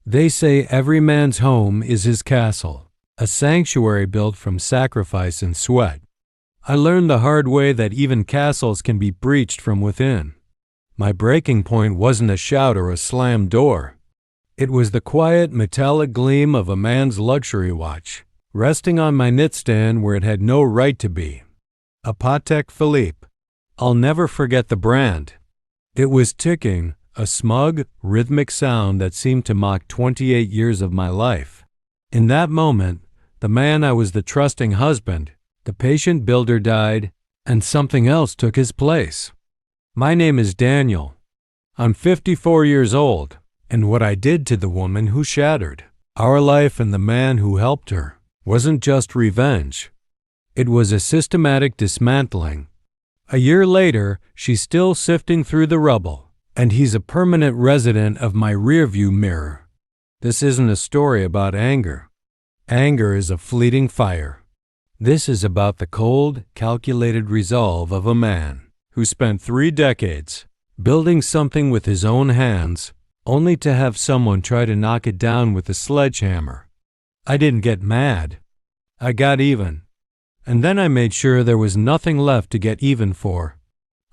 They say every man's home is his castle, a sanctuary built from sacrifice and sweat. I learned the hard way that even castles can be breached from within. My breaking point wasn't a shout or a slammed door. It was the quiet, metallic gleam of a man's luxury watch, resting on my nightstand where it had no right to be. A Patek Philippe. I'll never forget the brand. It was ticking, a smug, rhythmic sound that seemed to mock 28 years of my life. In that moment, the man I was the trusting husband, the patient builder died, and something else took his place. My name is Daniel. I'm 54 years old, and what I did to the woman who shattered our life and the man who helped her wasn't just revenge. It was a systematic dismantling. A year later, she's still sifting through the rubble, and he's a permanent resident of my rearview mirror. This isn't a story about anger. Anger is a fleeting fire. This is about the cold, calculated resolve of a man who spent 3 decades building something with his own hands, only to have someone try to knock it down with a sledgehammer. I didn't get mad. I got even. And then I made sure there was nothing left to get even for.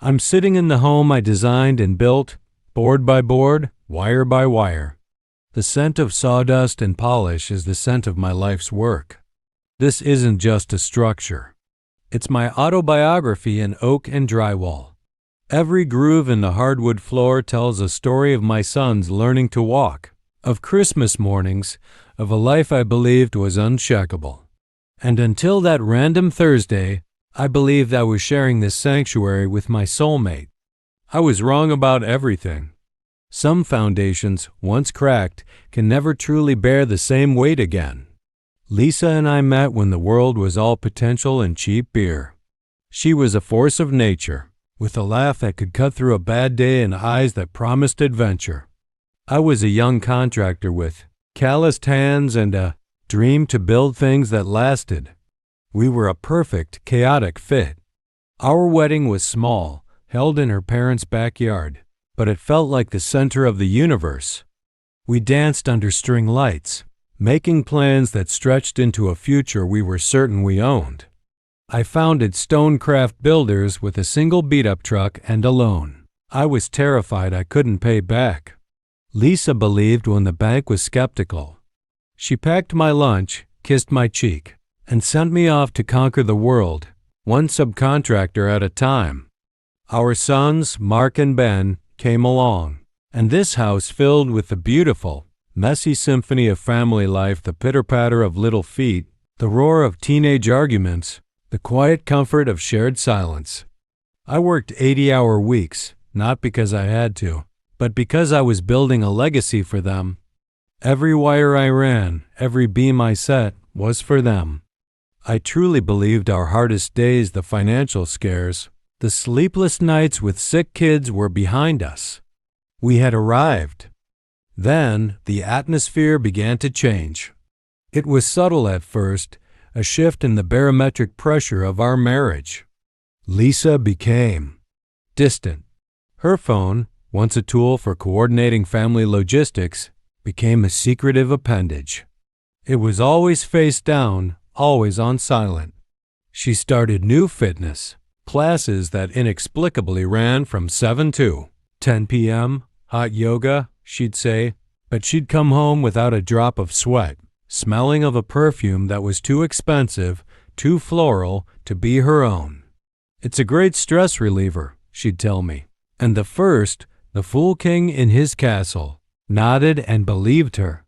I'm sitting in the home I designed and built, board by board, wire by wire. The scent of sawdust and polish is the scent of my life's work. This isn't just a structure. It's my autobiography in oak and drywall. Every groove in the hardwood floor tells a story of my sons learning to walk, of Christmas mornings, of a life I believed was unshakable. And until that random Thursday, I believed I was sharing this sanctuary with my soulmate. I was wrong about everything. Some foundations, once cracked, can never truly bear the same weight again. Lisa and I met when the world was all potential and cheap beer. She was a force of nature, with a laugh that could cut through a bad day and eyes that promised adventure. I was a young contractor with calloused hands and a dream to build things that lasted. We were a perfect, chaotic fit. Our wedding was small, held in her parents' backyard, but it felt like the center of the universe. We danced under string lights, making plans that stretched into a future we were certain we owned. I founded Stonecraft Builders with a single beat-up truck and a loan. I was terrified I couldn't pay back. Lisa believed when the bank was skeptical. She packed my lunch, kissed my cheek, and sent me off to conquer the world, one subcontractor at a time. Our sons, Mark and Ben, came along, and this house filled with the beautiful, messy symphony of family life, the pitter-patter of little feet, the roar of teenage arguments, the quiet comfort of shared silence. I worked 80-hour weeks, not because I had to, but because I was building a legacy for them. Every wire I ran, every beam I set, was for them. I truly believed our hardest days, the financial scares, the sleepless nights with sick kids, were behind us. We had arrived. Then, the atmosphere began to change. It was subtle at first, a shift in the barometric pressure of our marriage. Lisa became distant. Her phone, once a tool for coordinating family logistics, became a secretive appendage. It was always face down, always on silent. She started new fitness, classes that inexplicably ran from 7 to 10 p.m., hot yoga, she'd say, but she'd come home without a drop of sweat, smelling of a perfume that was too expensive, too floral, to be her own. It's a great stress reliever, she'd tell me. And the fool king in his castle, nodded and believed her.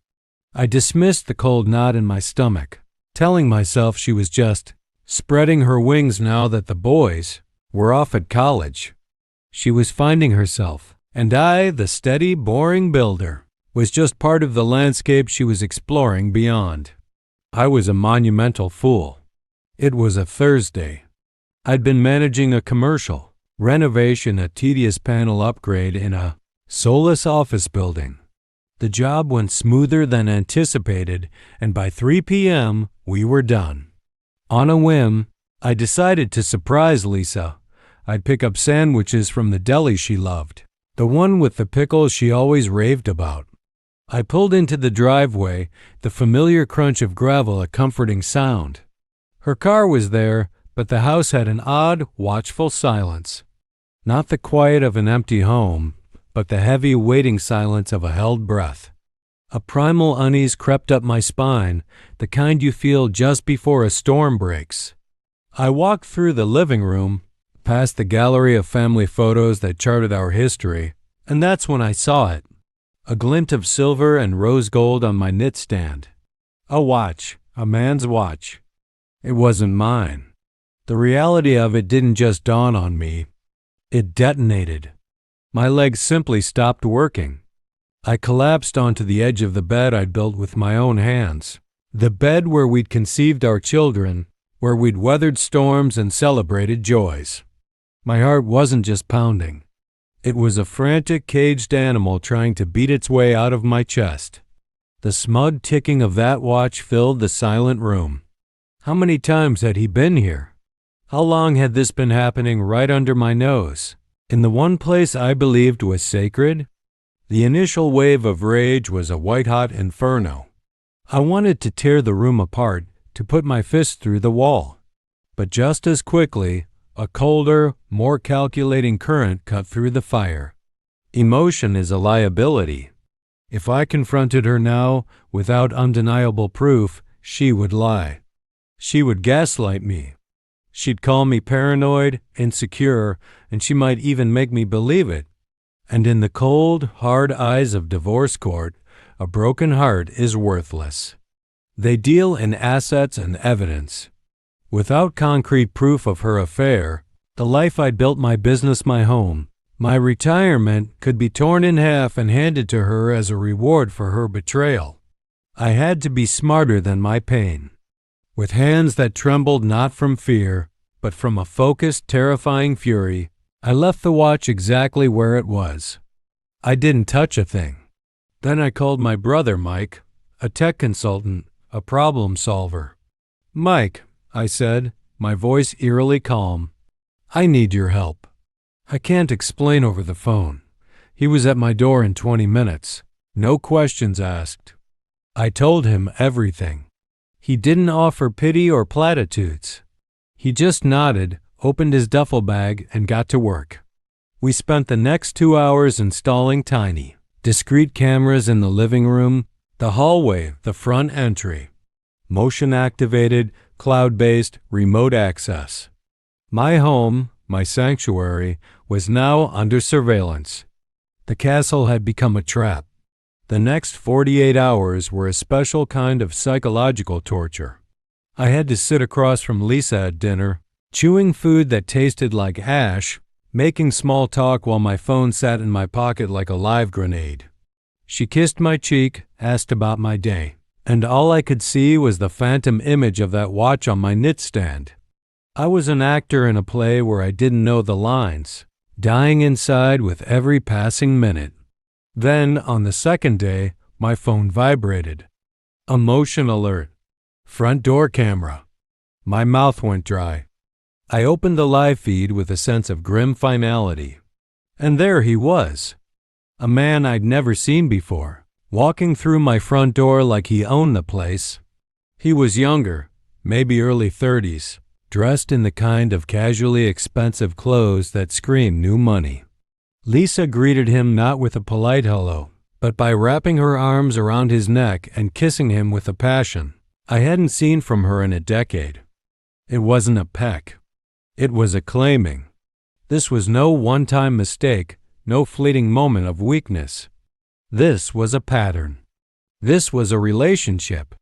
I dismissed the cold knot in my stomach, telling myself she was just spreading her wings now that the boys were off at college. She was finding herself, and I, the steady, boring builder, was just part of the landscape she was exploring beyond. I was a monumental fool. It was a Thursday. I'd been managing a commercial renovation, a tedious panel upgrade in a soulless office building. The job went smoother than anticipated, and by 3 p.m., we were done. On a whim, I decided to surprise Lisa. I'd pick up sandwiches from the deli she loved, the one with the pickles she always raved about. I pulled into the driveway, the familiar crunch of gravel a comforting sound. Her car was there, but the house had an odd, watchful silence. Not the quiet of an empty home, but the heavy, waiting silence of a held breath. A primal unease crept up my spine, the kind you feel just before a storm breaks. I walked through the living room, past the gallery of family photos that charted our history, and that's when I saw it. A glint of silver and rose gold on my nightstand. A watch, a man's watch. It wasn't mine. The reality of it didn't just dawn on me. It detonated. My legs simply stopped working. I collapsed onto the edge of the bed I'd built with my own hands. The bed where we'd conceived our children, where we'd weathered storms and celebrated joys. My heart wasn't just pounding. It was a frantic, caged animal trying to beat its way out of my chest. The smug ticking of that watch filled the silent room. How many times had he been here? How long had this been happening right under my nose, in the one place I believed was sacred? The initial wave of rage was a white-hot inferno. I wanted to tear the room apart, to put my fist through the wall. But just as quickly, a colder, more calculating current cut through the fire. Emotion is a liability. If I confronted her now, without undeniable proof, she would lie. She would gaslight me. She'd call me paranoid, insecure, and she might even make me believe it. And in the cold, hard eyes of divorce court, a broken heart is worthless. They deal in assets and evidence. Without concrete proof of her affair, the life I'd built, my business, my home, my retirement, could be torn in half and handed to her as a reward for her betrayal. I had to be smarter than my pain. With hands that trembled not from fear, but from a focused, terrifying fury, I left the watch exactly where it was. I didn't touch a thing. Then I called my brother Mike, a tech consultant, a problem solver. "Mike," I said, my voice eerily calm, "I need your help. I can't explain over the phone." He was at my door in 20 minutes. No questions asked. I told him everything. He didn't offer pity or platitudes. He just nodded, opened his duffel bag, and got to work. We spent the next 2 hours installing tiny, discrete cameras in the living room, the hallway, the front entry. Motion-activated, cloud-based, remote access. My home, my sanctuary, was now under surveillance. The castle had become a trap. The next 48 hours were a special kind of psychological torture. I had to sit across from Lisa at dinner, chewing food that tasted like ash, making small talk while my phone sat in my pocket like a live grenade. She kissed my cheek, asked about my day, and all I could see was the phantom image of that watch on my nightstand. I was an actor in a play where I didn't know the lines, dying inside with every passing minute. Then, on the second day, my phone vibrated. Emotion alert. Front door camera. My mouth went dry. I opened the live feed with a sense of grim finality. And there he was. A man I'd never seen before, walking through my front door like he owned the place. He was younger, maybe early 30s, dressed in the kind of casually expensive clothes that scream new money. Lisa greeted him not with a polite hello, but by wrapping her arms around his neck and kissing him with a passion I hadn't seen from her in a decade. It wasn't a peck. It was a claiming. This was no one-time mistake, no fleeting moment of weakness. This was a pattern. This was a relationship.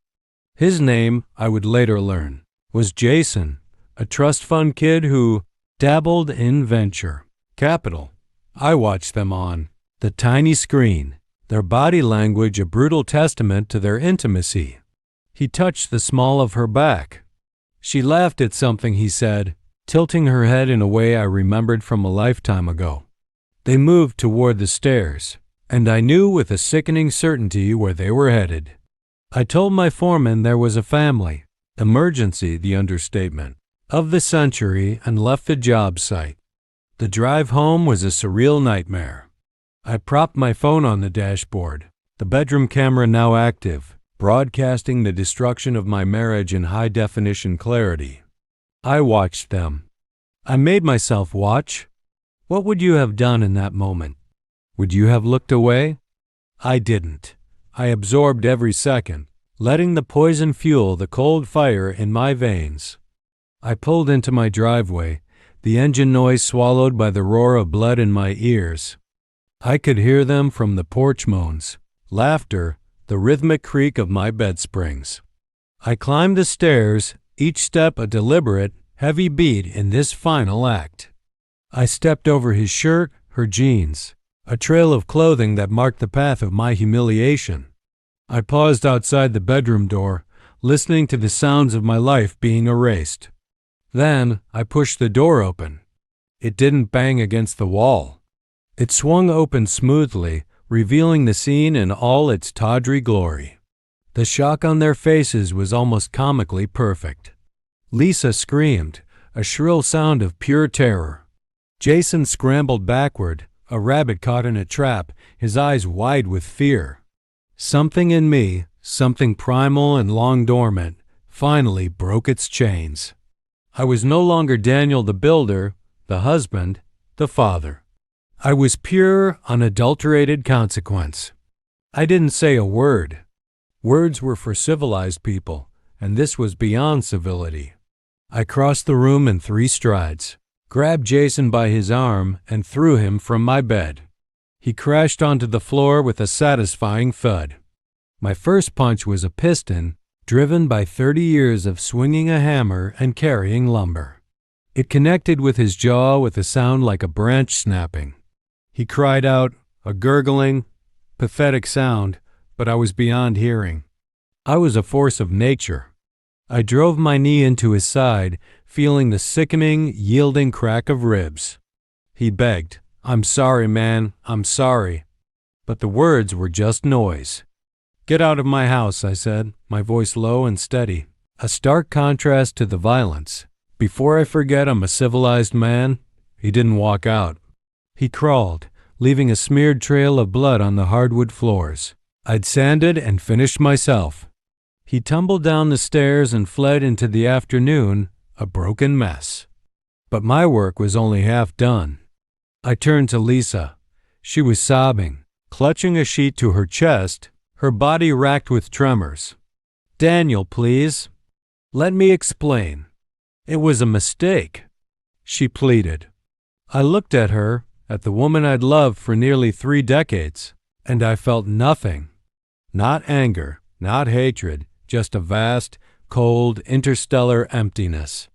His name, I would later learn, was Jason, a trust fund kid who dabbled in venture capital. I watched them on the tiny screen, their body language a brutal testament to their intimacy. He touched the small of her back. She laughed at something he said, tilting her head in a way I remembered from a lifetime ago. They moved toward the stairs, and I knew with a sickening certainty where they were headed. I told my foreman there was a family, emergency the understatement, of the century, and left the job site. The drive home was a surreal nightmare. I propped my phone on the dashboard, the bedroom camera now active, broadcasting the destruction of my marriage in high-definition clarity. I watched them. I made myself watch. What would you have done in that moment? Would you have looked away? I didn't. I absorbed every second, letting the poison fuel the cold fire in my veins. I pulled into my driveway, the engine noise swallowed by the roar of blood in my ears. I could hear them from the porch moans, laughter, the rhythmic creak of my bed springs. I climbed the stairs, each step a deliberate, heavy beat in this final act. I stepped over his shirt, her jeans, a trail of clothing that marked the path of my humiliation. I paused outside the bedroom door, listening to the sounds of my life being erased. Then I pushed the door open. It didn't bang against the wall. It swung open smoothly, revealing the scene in all its tawdry glory. The shock on their faces was almost comically perfect. Lisa screamed, a shrill sound of pure terror. Jason scrambled backward, a rabbit caught in a trap, his eyes wide with fear. Something in me, something primal and long dormant, finally broke its chains. I was no longer Daniel the builder, the husband, the father. I was pure, unadulterated consequence. I didn't say a word. Words were for civilized people, and this was beyond civility. I crossed the room in 3 strides, grabbed Jason by his arm, and threw him from my bed. He crashed onto the floor with a satisfying thud. My first punch was a piston, driven by 30 years of swinging a hammer and carrying lumber. It connected with his jaw with a sound like a branch snapping. He cried out, a gurgling, pathetic sound, but I was beyond hearing. I was a force of nature. I drove my knee into his side, feeling the sickening, yielding crack of ribs. He begged, I'm sorry, man, I'm sorry. But the words were just noise. Get out of my house, I said, my voice low and steady, a stark contrast to the violence. Before I forget I'm a civilized man, he didn't walk out. He crawled, leaving a smeared trail of blood on the hardwood floors. I'd sanded and finished myself. He tumbled down the stairs and fled into the afternoon, a broken mess. But my work was only half done. I turned to Lisa. She was sobbing, clutching a sheet to her chest, her body racked with tremors. Daniel, please. Let me explain. It was a mistake, she pleaded. I looked at her, at the woman I'd loved for nearly 3 decades, and I felt nothing. Not anger, not hatred, just a vast, cold, interstellar emptiness.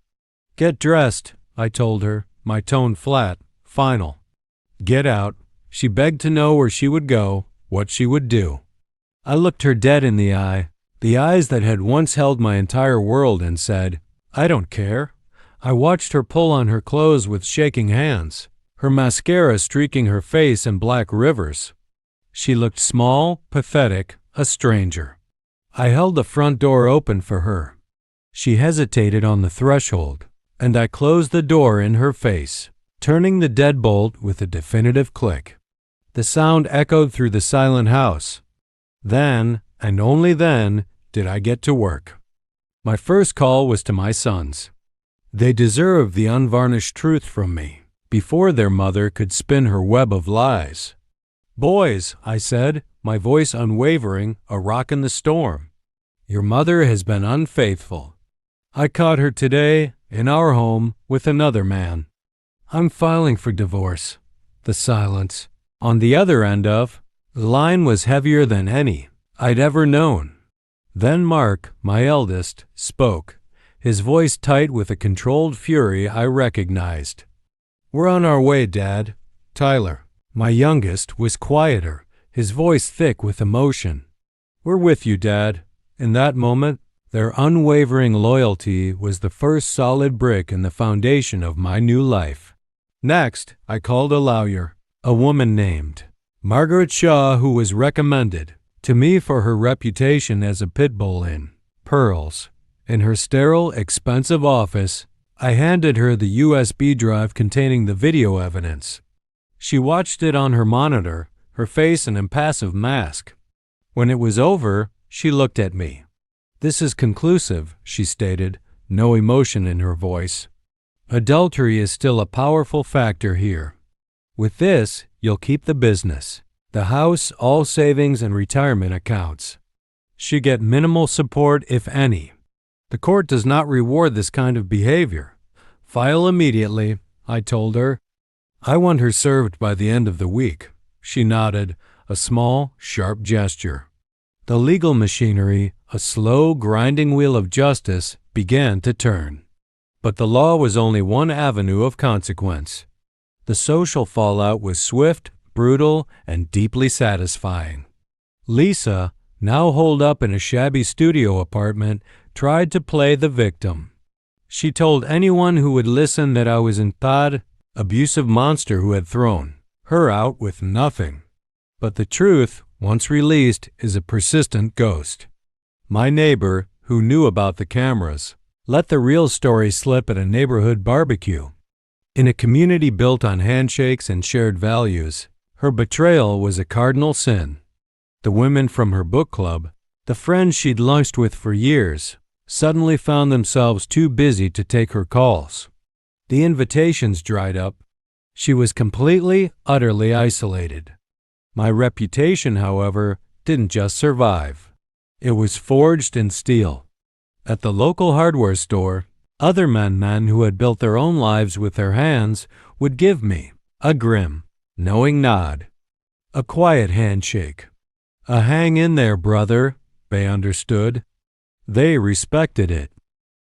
Get dressed, I told her, my tone flat, final. Get out. She begged to know where she would go, what she would do. I looked her dead in the eyes that had once held my entire world, and said, I don't care. I watched her pull on her clothes with shaking hands, her mascara streaking her face in black rivers. She looked small, pathetic, a stranger. I held the front door open for her. She hesitated on the threshold, and I closed the door in her face, turning the deadbolt with a definitive click. The sound echoed through the silent house. Then, and only then, did I get to work. My first call was to my sons. They deserved the unvarnished truth from me, before their mother could spin her web of lies. Boys, I said, my voice unwavering, a rock in the storm. Your mother has been unfaithful. I caught her today, in our home, with another man. I'm filing for divorce. The silence. On the other end of, the line was heavier than any I'd ever known. Then Mark, my eldest, spoke, his voice tight with a controlled fury I recognized. We're on our way, Dad. Tyler, my youngest, was quieter, his voice thick with emotion. We're with you, Dad. In that moment, their unwavering loyalty was the first solid brick in the foundation of my new life. Next, I called a lawyer, a woman named Margaret Shaw, who was recommended to me for her reputation as a pit bull in pearls. In her sterile, expensive office, I handed her the USB drive containing the video evidence. She watched it on her monitor, her face an impassive mask. When it was over, she looked at me. "This is conclusive," she stated, no emotion in her voice. "Adultery is still a powerful factor here. With this, you'll keep the business, the house, all savings and retirement accounts. She get minimal support, if any. The court does not reward this kind of behavior. File immediately," I told her. "I want her served by the end of the week." She nodded, a small, sharp gesture. The legal machinery, a slow, grinding wheel of justice, began to turn. But the law was only one avenue of consequence. The social fallout was swift, brutal, and deeply satisfying. Lisa, now holed up in a shabby studio apartment, tried to play the victim. She told anyone who would listen that I was an abusive monster who had thrown her out with nothing. But the truth, once released, is a persistent ghost. My neighbor, who knew about the cameras, let the real story slip at a neighborhood barbecue. In a community built on handshakes and shared values, her betrayal was a cardinal sin. The women from her book club, the friends she'd lunched with for years, suddenly found themselves too busy to take her calls. The invitations dried up. She was completely, utterly isolated. My reputation, however, didn't just survive. It was forged in steel. At the local hardware store, other men who had built their own lives with their hands would give me a grim, knowing nod, a quiet handshake, a "hang in there, brother," they understood. They respected it.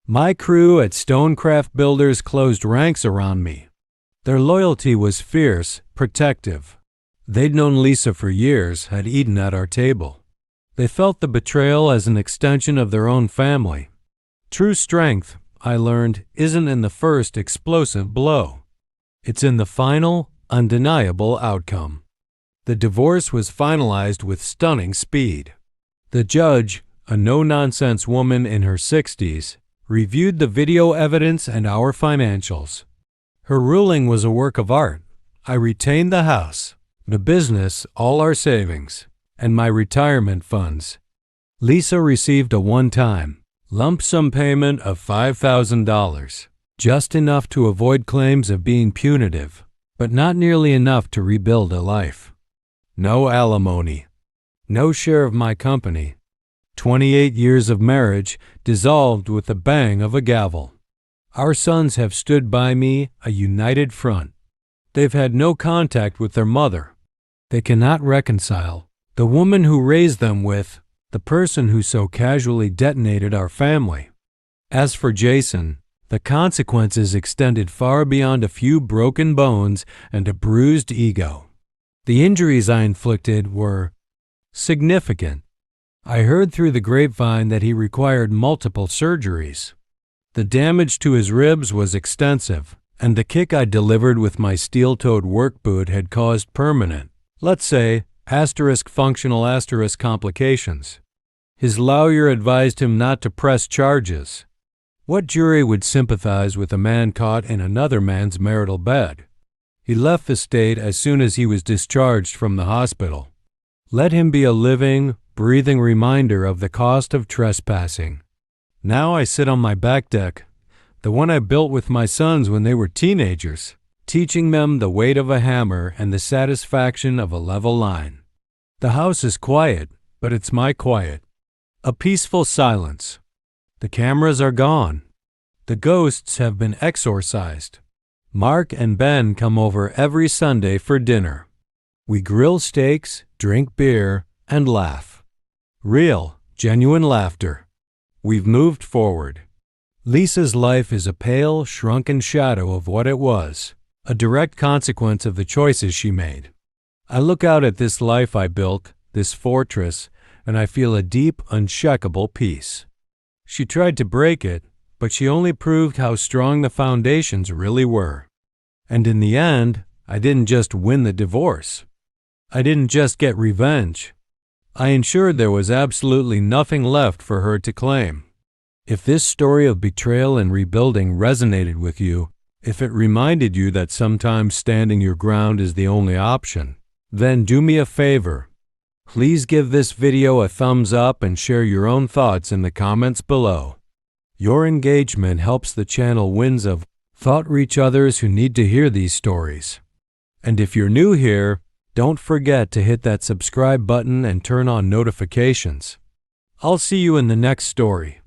My crew at Stonecraft Builders closed ranks around me. Their loyalty was fierce, protective. They'd known Lisa for years, had eaten at our table. They felt the betrayal as an extension of their own family. True strength, I learned, isn't in the first explosive blow. It's in the final, undeniable outcome. The divorce was finalized with stunning speed. The judge, a no-nonsense woman in her 60s, reviewed the video evidence and our financials. Her ruling was a work of art. I retained the house, the business, all our savings, and my retirement funds. Lisa received a one-time, lump sum payment of $5,000, just enough to avoid claims of being punitive, but not nearly enough to rebuild a life. No alimony. No share of my company. 28 years of marriage dissolved with the bang of a gavel. Our sons have stood by me, a united front. They've had no contact with their mother. They cannot reconcile the woman who raised them with the person who so casually detonated our family. As for Jason, the consequences extended far beyond a few broken bones and a bruised ego. The injuries I inflicted were significant. I heard through the grapevine that he required multiple surgeries. The damage to his ribs was extensive, and the kick I delivered with my steel-toed work boot had caused permanent, let's say, functional complications. His lawyer advised him not to press charges. What jury would sympathize with a man caught in another man's marital bed? He left the state as soon as he was discharged from the hospital. Let him be a living, breathing reminder of the cost of trespassing. Now I sit on my back deck, the one I built with my sons when they were teenagers, teaching them the weight of a hammer and the satisfaction of a level line. The house is quiet, but it's my quiet. A peaceful silence. The cameras are gone. The ghosts have been exorcised. Mark and Ben come over every Sunday for dinner. We grill steaks, drink beer, and laugh. Real, genuine laughter. We've moved forward. Lisa's life is a pale, shrunken shadow of what it was, a direct consequence of the choices she made. I look out at this life I built, this fortress, and I feel a deep, unshakable peace. She tried to break it, but she only proved how strong the foundations really were. And in the end, I didn't just win the divorce. I didn't just get revenge. I ensured there was absolutely nothing left for her to claim. If this story of betrayal and rebuilding resonated with you, if it reminded you that sometimes standing your ground is the only option, then do me a favor. Please give this video a thumbs up and share your own thoughts in the comments below. Your engagement helps the channel winds of thought reach others who need to hear these stories. And if you're new here, don't forget to hit that subscribe button and turn on notifications. I'll see you in the next story.